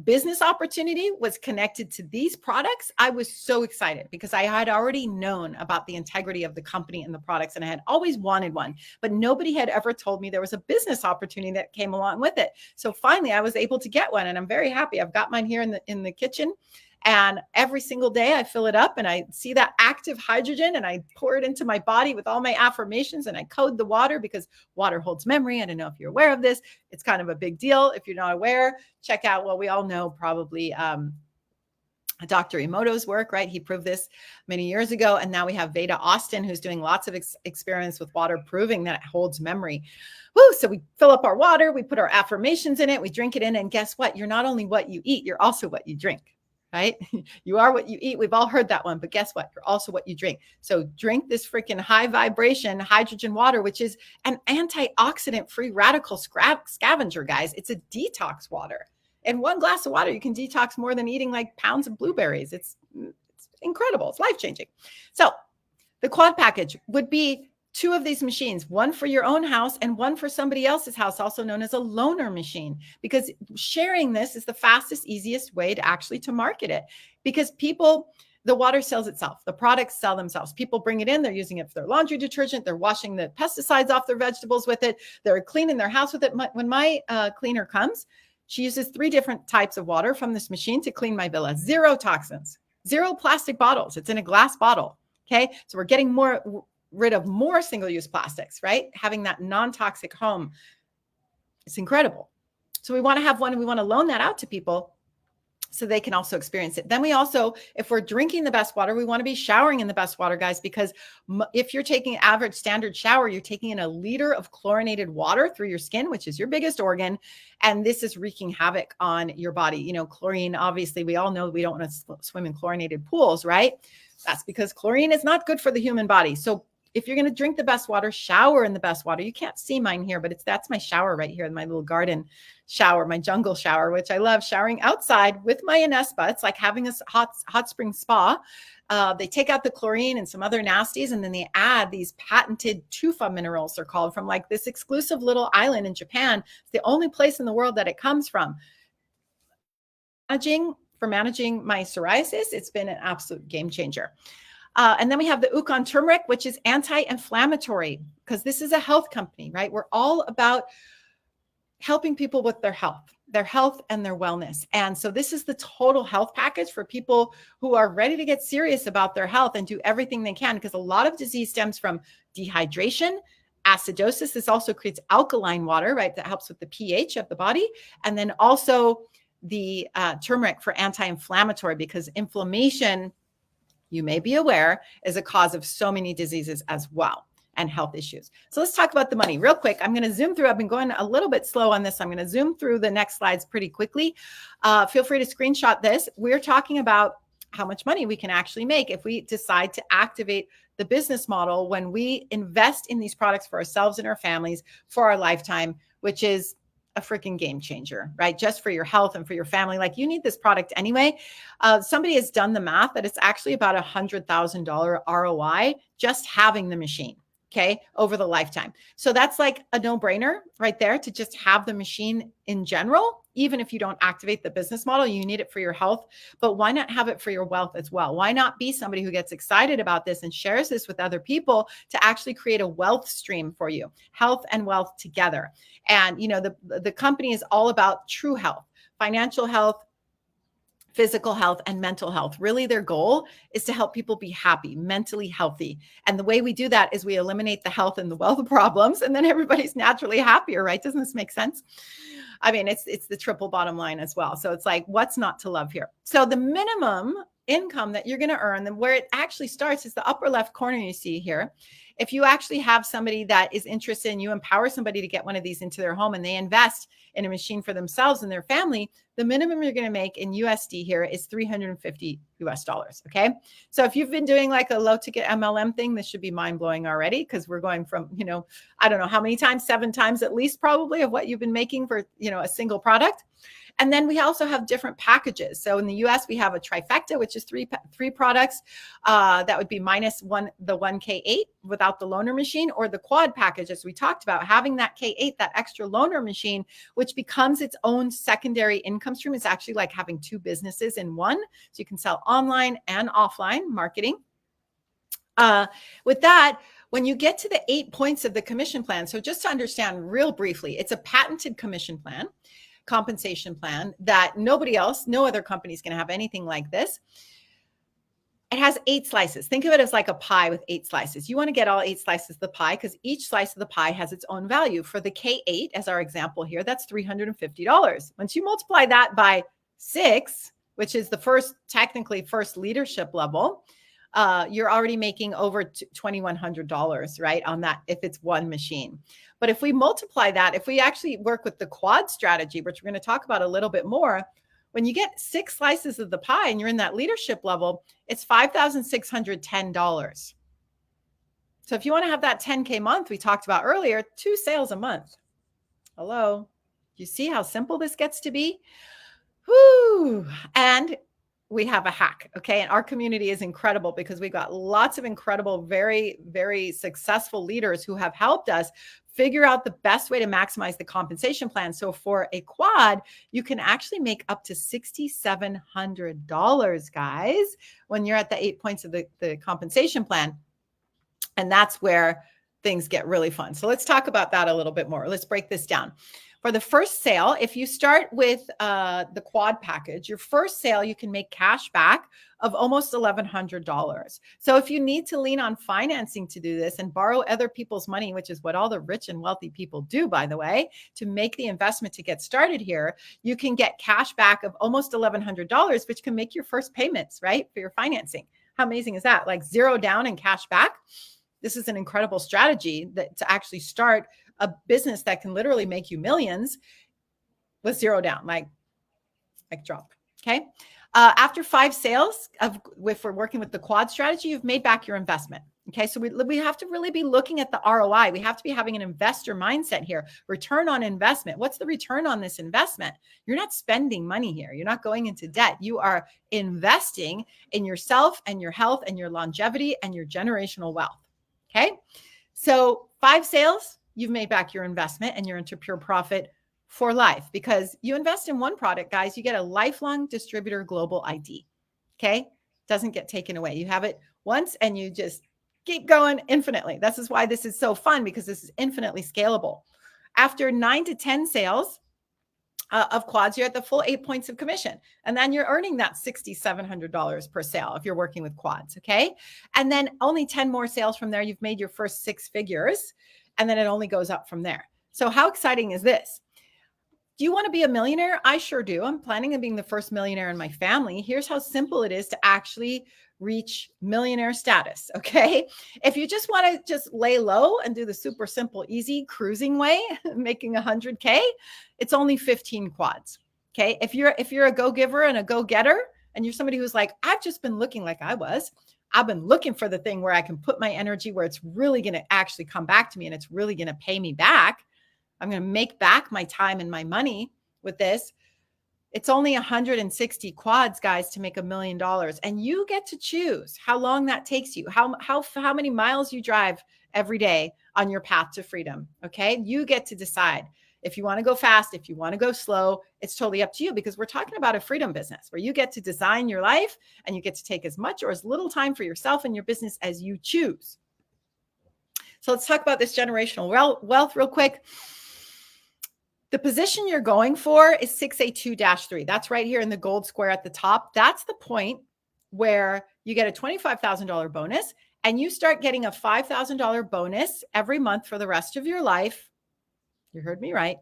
business opportunity was connected to these products, I was so excited, because I had already known about the integrity of the company and the products, and I had always wanted one, but nobody had ever told me there was a business opportunity that came along with it. So finally I was able to get one, and I'm very happy. I've got mine here in the kitchen, and every single day I fill it up and I see that active hydrogen and I pour it into my body with all my affirmations, and I code the water, because water holds memory. I don't know if you're aware of this. It's kind of a big deal. If you're not aware, check out, well, we all know probably Dr. Emoto's work, right? He proved this many years ago. And now we have Veda Austin, who's doing lots of experiments with water, proving that it holds memory. Woo! So we fill up our water, we put our affirmations in it, we drink it in, and guess what? You're not only what you eat, you're also what you drink. Right? You are what you eat. We've all heard that one, but guess what? You're also what you drink. So drink this freaking high vibration hydrogen water, which is an antioxidant free radical scavenger, guys. It's a detox water. In one glass of water, you can detox more than eating like pounds of blueberries. It's incredible. It's life-changing. So the quad package would be 2 of these machines, one for your own house and one for somebody else's house, also known as a loaner machine, because sharing this is the fastest, easiest way to actually to market it, because the water sells itself. The products sell themselves. People bring it in. They're using it for their laundry detergent. They're washing the pesticides off their vegetables with it. They're cleaning their house with it. When my cleaner comes, she uses 3 different types of water from this machine to clean my villa. 0 toxins, 0 plastic bottles. It's in a glass bottle. Okay. So we're getting rid of more single-use plastics, right? Having that non-toxic home. It's incredible. So we want to have one, and we want to loan that out to people. so they can also experience it. Then we also, if we're drinking the best water, we want to be showering in the best water, guys, because if you're taking an average standard shower, you're taking in a liter of chlorinated water through your skin, which is your biggest organ. And this is wreaking havoc on your body. You know, chlorine, obviously, we all know we don't want to swim in chlorinated pools, right? That's because chlorine is not good for the human body. So if you're going to drink the best water, shower in the best water. You can't see mine here, but that's my shower right here in my little garden shower, my jungle shower, which I love showering outside with my Inespa. It's like having a hot spring spa. They take out the chlorine and some other nasties, and then they add these patented tufa minerals, they're called, from like this exclusive little island in Japan. It's the only place in the world that it comes from. For managing my psoriasis, it's been an absolute game changer. And then we have the Ukon turmeric, which is anti-inflammatory, because this is a health company, right? We're all about helping people with their health and their wellness. And so this is the total health package for people who are ready to get serious about their health and do everything they can, because a lot of disease stems from dehydration, acidosis. This also creates alkaline water, right? That helps with the pH of the body. And then also the turmeric for anti-inflammatory, because inflammation, you may be aware, is a cause of so many diseases as well, and health issues. So let's talk about the money real quick. I'm going to zoom through. I've been going a little bit slow on this. I'm going to zoom through the next slides pretty quickly. Feel free to screenshot this. We're talking about how much money we can actually make if we decide to activate the business model when we invest in these products for ourselves and our families for our lifetime, which is a freaking game changer, right? Just for your health and for your family. Like, you need this product anyway. Somebody has done the math that it's actually about $100,000 ROI just having the machine. Okay, over the lifetime. So that's like a no-brainer right there, to just have the machine in general. Even if you don't activate the business model, you need it for your health, but why not have it for your wealth as well? Why not be somebody who gets excited about this and shares this with other people to actually create a wealth stream for you, health and wealth together? And, you know, the company is all about true health, financial health, physical health, and mental health. Really, their goal is to help people be happy, mentally healthy. And the way we do that is we eliminate the health and the wealth problems, and then everybody's naturally happier, right? Doesn't this make sense? I mean, it's the triple bottom line as well. So it's like, what's not to love here? So the minimum income that you're going to earn, and where it actually starts, is the upper left corner you see here. If you actually have somebody that is interested and you empower somebody to get one of these into their home and they invest in a machine for themselves and their family, the minimum you're going to make in USD here is $350 US. Okay. So if you've been doing like a low ticket MLM thing, this should be mind blowing already, because we're going from, you know, I don't know how many times, 7 times at least probably of what you've been making for, you know, a single product. And then we also have different packages. So in the US, we have a trifecta, which is three products. That would be minus the 1K8 without the loaner machine, or the quad package, as we talked about, having that K8, that extra loaner machine, which becomes its own secondary income stream. It's actually like having 2 businesses in one. So you can sell online and offline marketing. With that, when you get to the 8 points of the commission plan, so just to understand real briefly, it's a patented commission plan, compensation plan that no other company is going to have anything like this. It has 8 slices. Think of it as like a pie with 8 slices. You want to get all 8 slices of the pie, because each slice of the pie has its own value. For the K8, as our example here, that's $350. Once you multiply that by 6, which is the technically first leadership level, you're already making over $2,100, right, on that, if it's one machine. But if we multiply that, if we actually work with the quad strategy, which we're going to talk about a little bit more, when you get 6 slices of the pie and you're in that leadership level, it's $5,610. So if you want to have that 10K month we talked about earlier, 2 sales a month. Hello. You see how simple this gets to be? Whoo. And we have a hack. Okay. And our community is incredible, because we've got lots of incredible, very, very successful leaders who have helped us figure out the best way to maximize the compensation plan. So for a quad, you can actually make up to $6,700, guys, when you're at the 8 points of the compensation plan. And that's where things get really fun. So let's talk about that a little bit more. Let's break this down. For the first sale, if you start with the quad package, your first sale, you can make cash back of almost $1,100. So if you need to lean on financing to do this and borrow other people's money, which is what all the rich and wealthy people do, by the way, to make the investment to get started here, you can get cash back of almost $1,100, which can make your first payments, right, for your financing. How amazing is that? Like zero down and cash back. This is an incredible strategy that to actually start a business that can literally make you millions with zero down, like drop. Okay. After 5 sales if we're working with the quad strategy, you've made back your investment. Okay. So we have to really be looking at the ROI. We have to be having an investor mindset here. Return on investment. What's the return on this investment? You're not spending money here. You're not going into debt. You are investing in yourself and your health and your longevity and your generational wealth. Okay. So 5 sales, you've made back your investment and you're into pure profit for life, because you invest in one product, guys, you get a lifelong distributor global ID. Okay. Doesn't get taken away. You have it once and you just keep going infinitely. This is why this is so fun, because this is infinitely scalable. After 9 to 10 sales of quads, you're at the full 8 points of commission. And then you're earning that $6,700 per sale if you're working with quads. Okay. And then only 10 more sales from there, you've made your first 6 figures. And then it only goes up from there. So how exciting is this? Do you want to be a millionaire? I sure do. I'm planning on being the first millionaire in my family. Here's how simple it is to actually reach millionaire status. Okay. If you just want to just lay low and do the super simple, easy cruising way, making 100K, it's only 15 quads. Okay. If you're a go-giver and a go-getter, and you're somebody who's like, I've just been looking like I've been looking for the thing where I can put my energy where it's really going to actually come back to me and it's really going to pay me back. I'm going to make back my time and my money with this. It's only 160 quads, guys, to make $1 million. And you get to choose how long that takes you, how many miles you drive every day on your path to freedom. Okay. You get to decide if you want to go fast, if you want to go slow. It's totally up to you, because we're talking about a freedom business where you get to design your life and you get to take as much or as little time for yourself and your business as you choose. So let's talk about this generational wealth real quick. The position you're going for is 6A2-3. That's right here in the gold square at the top. That's the point where you get a $25,000 bonus and you start getting a $5,000 bonus every month for the rest of your life. You heard me right.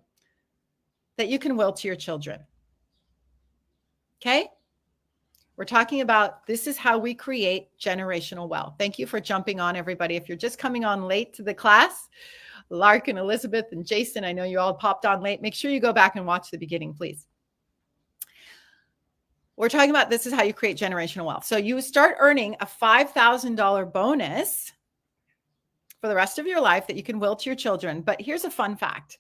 That you can will to your children. Okay? We're talking about this is how we create generational wealth. Thank you for jumping on, everybody. If you're just coming on late to the class, Lark and Elizabeth and Jason, I know you all popped on late. Make sure you go back and watch the beginning, please. We're talking about this is how you create generational wealth. So you start earning a $5,000 bonus for the rest of your life that you can will to your children. But here's a fun fact.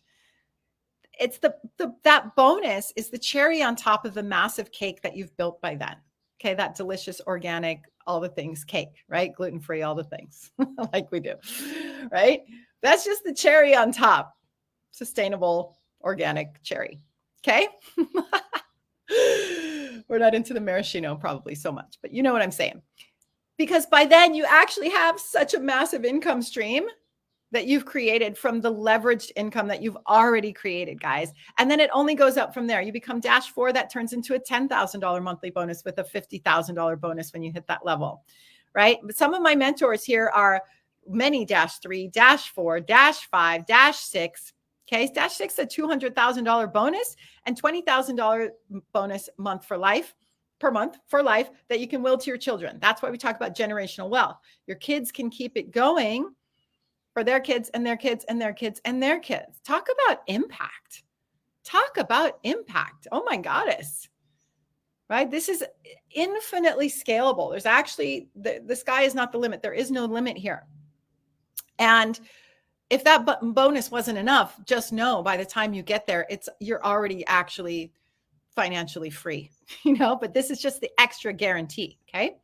It's that bonus is the cherry on top of the massive cake that you've built by then. Okay, that delicious, organic, all the things cake, right? Gluten-free, all the things like we do, right? That's just the cherry on top. Sustainable, organic cherry. Okay. We're not into the maraschino probably so much, but you know what I'm saying. Because by then you actually have such a massive income stream that you've created from the leveraged income that you've already created, guys. And then it only goes up from there. You become -4, that turns into a $10,000 monthly bonus with a $50,000 bonus when you hit that level, right? But some of my mentors here are many -3, -4, -5, -6. Okay, -6, a $200,000 bonus and $20,000 bonus per month for life that you can will to your children. That's why we talk about generational wealth. Your kids can keep it going for their kids and their kids and their kids and their kids. Talk about impact. Talk about impact. Oh my goddess. Right? This is infinitely scalable. There's actually, the sky is not the limit. There is no limit here. And if that bonus wasn't enough, just know by the time you get there, you're already actually financially free, but this is just the extra guarantee. Okay.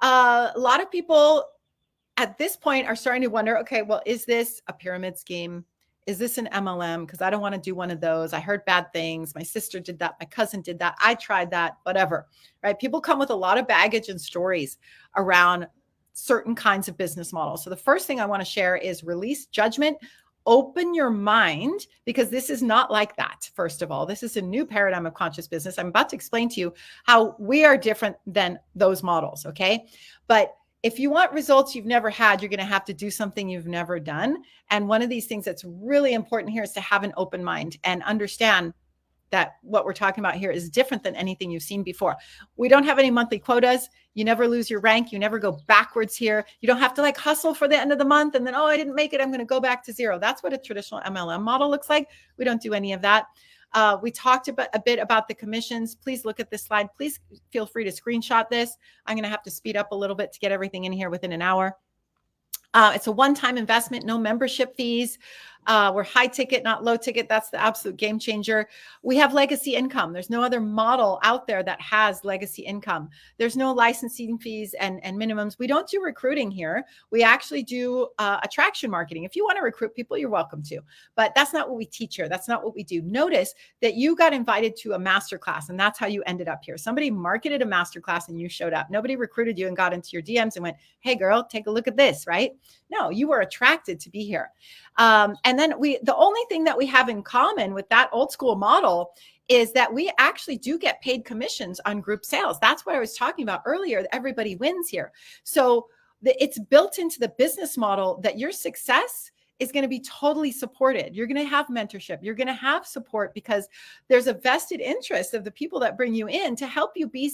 A lot of people at this point are starting to wonder, okay, well, is this a pyramid scheme? Is this an MLM? Because I don't want to do one of those. I heard bad things. My sister did that. My cousin did that. I tried that, whatever, right? People come with a lot of baggage and stories around certain kinds of business models. So the first thing I want to share is release judgment open your mind, because this is not like that. First of all, this is a new paradigm of conscious business. I'm about to explain to you how we are different than those models. Okay. But if you want results you've never had, you're going to have to do something you've never done. And one of these things that's really important here is to have an open mind and understand that what we're talking about here is different than anything you've seen before. We don't have any monthly quotas. You never lose your rank. You never go backwards here. You don't have to like hustle for the end of the month and then, oh, I didn't make it, I'm going to go back to zero. That's what a traditional MLM model looks like. We don't do any of that. We talked about a bit about the commissions. Please look at this slide. Please feel free to screenshot this. I'm going to have to speed up a little bit to get everything in here within an hour. It's a one-time investment, no membership fees. We're high ticket, not low ticket. That's the absolute game changer. We have legacy income. There's no other model out there that has legacy income. There's no licensing fees and minimums. We don't do recruiting here. We actually do attraction marketing. If you want to recruit people, you're welcome to, but that's not what we teach here. That's not what we do. Notice that you got invited to a masterclass, and that's how you ended up here. Somebody marketed a masterclass and you showed up. Nobody recruited you and got into your DMs and went, hey girl, take a look at this, right? No, you were attracted to be here. And then the only thing that we have in common with that old school model is that we actually do get paid commissions on group sales. That's what I was talking about earlier. Everybody wins here. So it's built into the business model that your success is going to be totally supported. You're going to have mentorship. You're going to have support because there's a vested interest of the people that bring you in to help you be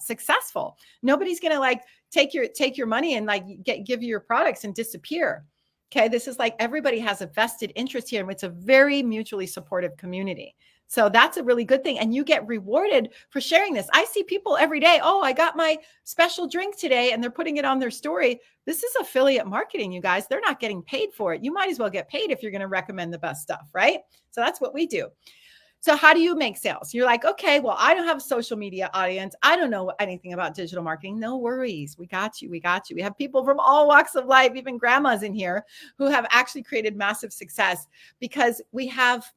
successful. Nobody's going to like take your money and like give you your products and disappear. Okay. This is like everybody has a vested interest here, and it's a very mutually supportive community. So that's a really good thing. And you get rewarded for sharing this. I see people every day. Oh, I got my special drink today, and they're putting it on their story. This is affiliate marketing, you guys. They're not getting paid for it. You might as well get paid if you're going to recommend the best stuff, right? So that's what we do. So how do you make sales? You're like, okay, well, I don't have a social media audience. I don't know anything about digital marketing. No worries. We got you. We got you. We have people from all walks of life, even grandmas in here, who have actually created massive success because we have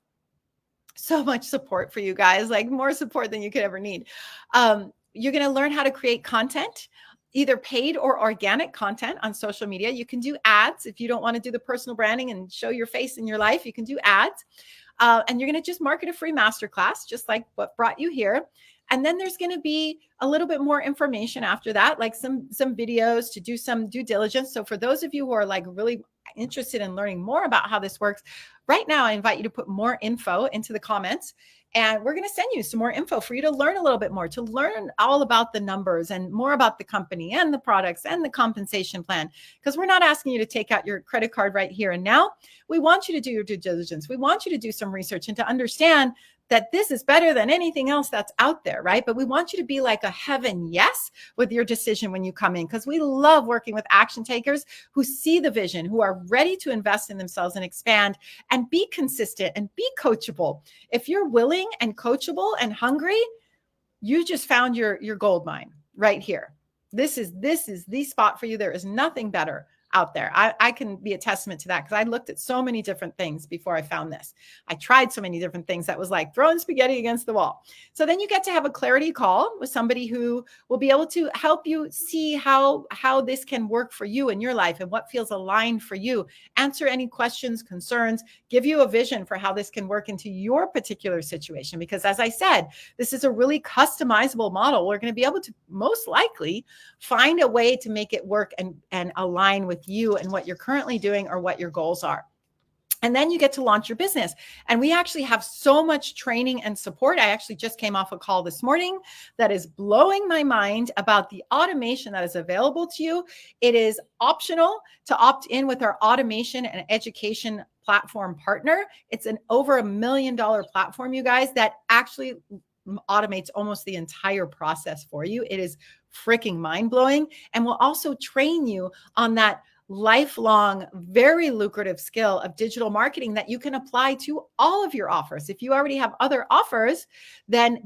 so much support for you guys, like more support than you could ever need. You're going to learn how to create content, either paid or organic content on social media. You can do ads. If you don't want to do the personal branding and show your face in your life, you can do ads. And you're going to just market a free masterclass, just like what brought you here. And then there's going to be a little bit more information after that, like some videos to do some due diligence. So for those of you who are like really interested in learning more about how this works, right now, I invite you to put more info into the comments, and we're going to send you some more info for you to learn a little bit more, to learn all about the numbers and more about the company and the products and the compensation plan. Because we're not asking you to take out your credit card right here and now. We want you to do your due diligence. We want you to do some research and to understand that this is better than anything else that's out there, right? But we want you to be like a heaven yes with your decision when you come in, because we love working with action takers who see the vision, who are ready to invest in themselves and expand and be consistent and be coachable. If you're willing and coachable and hungry, you just found your gold mine right here. This is the spot for you. There is nothing better out there. I can be a testament to that because I looked at so many different things before I found this. I tried so many different things that was like throwing spaghetti against the wall. So then you get to have a clarity call with somebody who will be able to help you see how this can work for you in your life and what feels aligned for you. Answer any questions, concerns, give you a vision for how this can work into your particular situation. Because as I said, this is a really customizable model. We're going to be able to most likely find a way to make it work and align with you and what you're currently doing or what your goals are. And then you get to launch your business. And we actually have so much training and support. I actually just came off a call this morning that is blowing my mind about the automation that is available to you. It is optional to opt in with our automation and education platform partner. It's an over $1 million platform, you guys, that actually automates almost the entire process for you. It is freaking mind-blowing, and will also train you on that lifelong, very lucrative skill of digital marketing that you can apply to all of your offers. If you already have other offers, then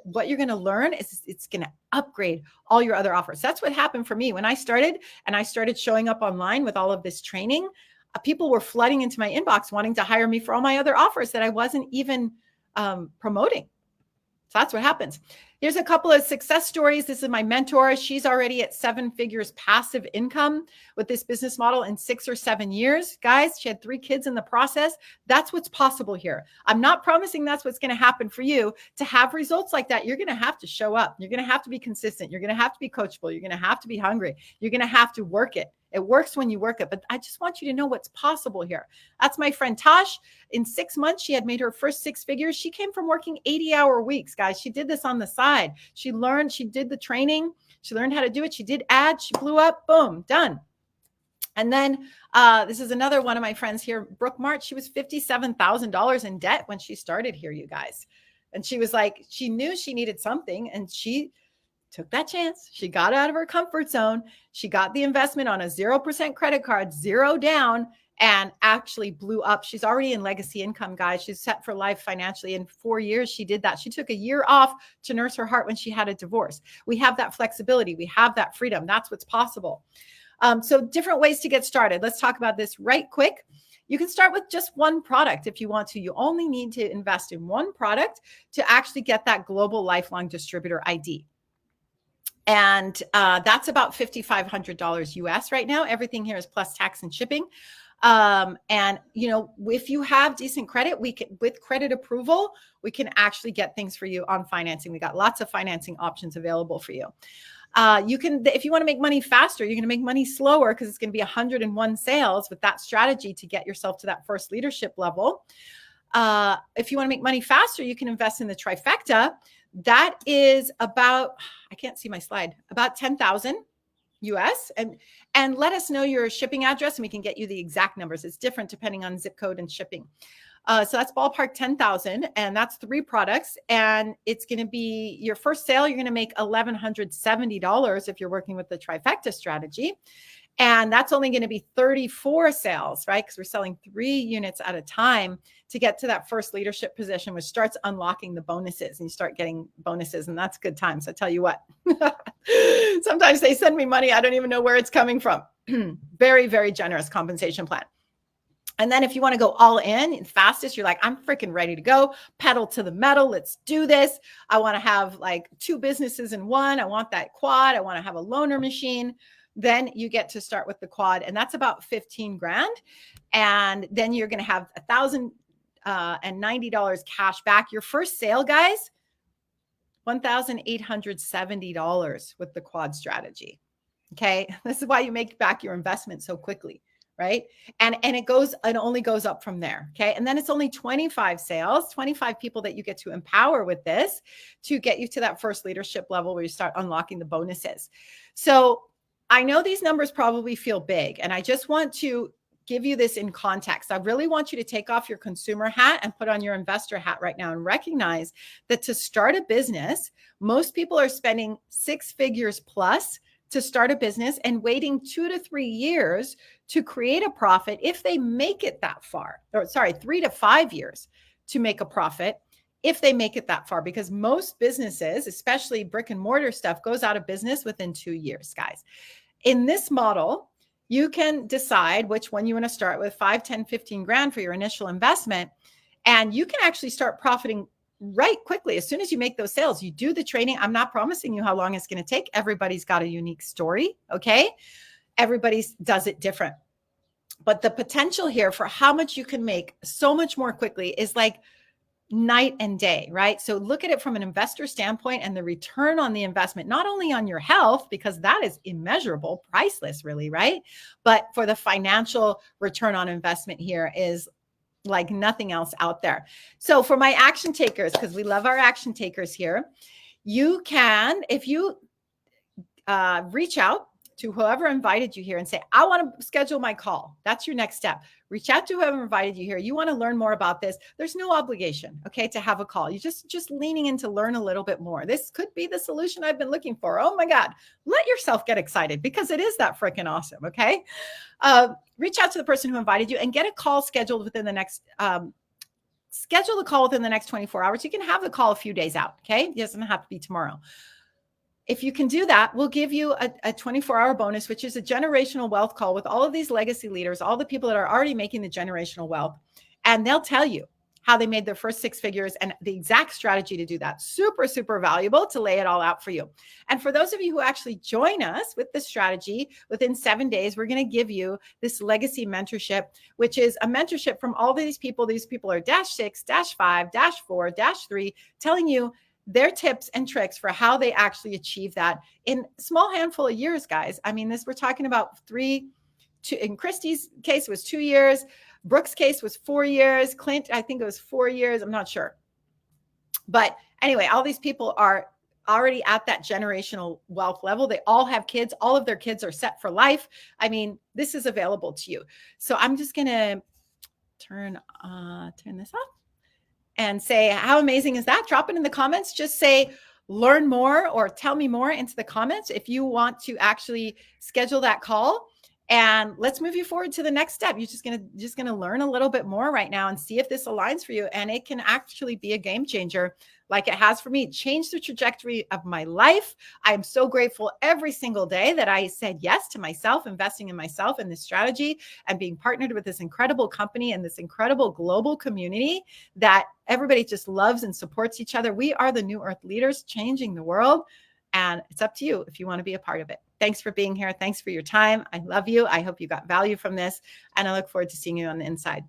what you're going to learn is it's going to upgrade all your other offers. That's what happened for me when I started, and I started showing up online with all of this training. People were flooding into my inbox wanting to hire me for all my other offers that I wasn't even promoting. So that's what happens. Here's a couple of success stories. This is my mentor. She's already at 7 figures passive income with this business model in 6 or 7 years. Guys, she had 3 kids in the process. That's what's possible here. I'm not promising that's what's going to happen for you. To have results like that, you're going to have to show up. You're going to have to be consistent. You're going to have to be coachable. You're going to have to be hungry. You're going to have to work it. It works when you work it, but I just want you to know what's possible here. That's my friend Tosh. In 6 months, she had made her first 6 figures. She came from working 80-hour weeks, guys. She did this on the side. She learned, she did the training. She learned how to do it. She did ads. She blew up. Boom, done. And then this is another one of my friends here, Brooke March. She was $57,000 in debt when she started here, you guys. And she was like, she knew she needed something, and she took that chance. She got out of her comfort zone. She got the investment on a 0% credit card, 0 down, and actually blew up. She's already in legacy income, guys. She's set for life financially. In 4 years, she did that. She took a year off to nurse her heart when she had a divorce. We have that flexibility. We have that freedom. That's what's possible. So different ways to get started. Let's talk about this right quick. You can start with just one product if you want to. You only need to invest in one product to actually get that global lifelong distributor ID. And that's about $5,500 US right now. Everything here is plus tax and shipping. And you know, if you have decent credit, we can, with credit approval, we can actually get things for you on financing. We got lots of financing options available for you. You can, if you want to make money faster, you're going to make money slower because it's going to be 101 sales with that strategy to get yourself to that first leadership level. If you want to make money faster, you can invest in the trifecta. That is about, I can't see my slide, about 10,000 US, and let us know your shipping address and we can get you the exact numbers. It's different depending on zip code and shipping. So that's ballpark 10,000, and that's 3 products. And it's going to be your first sale. You're going to make $1,170 if you're working with the trifecta strategy. And that's only going to be 34 sales, right? Because we're selling 3 units at a time to get to that first leadership position, which starts unlocking the bonuses, and you start getting bonuses, and that's good times. I tell you what, sometimes they send me money. I don't even know where it's coming from. Very, very generous compensation plan. And then if you want to go all in fastest, you're like, I'm freaking ready to go, pedal to the metal. Let's do this. I want to have like 2 businesses in one. I want that quad. I want to have a loaner machine. Then you get to start with the quad, and that's about 15 grand. And then you're going to have $1,090 cash back. Your first sale, guys, $1,870 with the quad strategy. Okay. This is why you make back your investment so quickly. Right. And it only goes up from there. Okay. And then it's only 25 sales, 25 people that you get to empower with this to get you to that first leadership level where you start unlocking the bonuses. So I know these numbers probably feel big, and I just want to give you this in context. I really want you to take off your consumer hat and put on your investor hat right now and recognize that to start a business, most people are spending 6 figures plus to start a business and waiting 2 to 3 years to create a profit if they make it that far. Or 3 to 5 years to make a profit if they make it that far, because most businesses, especially brick and mortar stuff, goes out of business within 2 years, guys. In this model, you can decide which one you want to start with, 5, 10, 15 grand for your initial investment. And you can actually start profiting right quickly. As soon as you make those sales, you do the training. I'm not promising you how long it's going to take. Everybody's got a unique story. Okay. Everybody does it different. But the potential here for how much you can make so much more quickly is like night and day, right? So look at it from an investor standpoint and the return on the investment, not only on your health, because that is immeasurable, priceless, really, right? But for the financial return on investment here is like nothing else out there. So for my action takers, because we love our action takers here, you can, if you reach out to whoever invited you here and say, I want to schedule my call. That's your next step. Reach out to whoever invited you here. You want to learn more about this. There's no obligation, okay, to have a call. You just leaning in to learn a little bit more. This could be the solution I've been looking for. Oh my God, let yourself get excited because it is that freaking awesome, okay? Reach out to the person who invited you and get a call scheduled within the next, schedule the call within the next 24 hours. You can have the call a few days out, okay? It doesn't have to be tomorrow. If you can do that, we'll give you a 24-hour bonus, which is a generational wealth call with all of these legacy leaders, all the people that are already making the generational wealth. And they'll tell you how they made their first 6 figures and the exact strategy to do that. Super, super valuable to lay it all out for you. And for those of you who actually join us with this strategy, within 7 days, we're going to give you this legacy mentorship, which is a mentorship from all these people. These people are -6, -5, -4, -3, telling you their tips and tricks for how they actually achieve that in a small handful of years, guys. I mean, we're talking about 3, 2, in Christy's case, it was 2 years. Brooke's case was 4 years. Clint, I think it was 4 years. I'm not sure. But anyway, all these people are already at that generational wealth level. They all have kids. All of their kids are set for life. I mean, this is available to you. So I'm just going to turn this off and say, how amazing is that? Drop it in the comments. Just say, learn more, or tell me more into the comments if you want to actually schedule that call. And let's move you forward to the next step. You're just gonna learn a little bit more right now and see if this aligns for you. And it can actually be a game changer, like it has for me. Change the trajectory of my life. I am so grateful every single day that I said yes to myself, investing in myself and this strategy, and being partnered with this incredible company and this incredible global community that everybody just loves and supports each other. We are the New Earth leaders changing the world. And it's up to you if you want to be a part of it. Thanks for being here. Thanks for your time. I love you. I hope you got value from this. And I look forward to seeing you on the inside.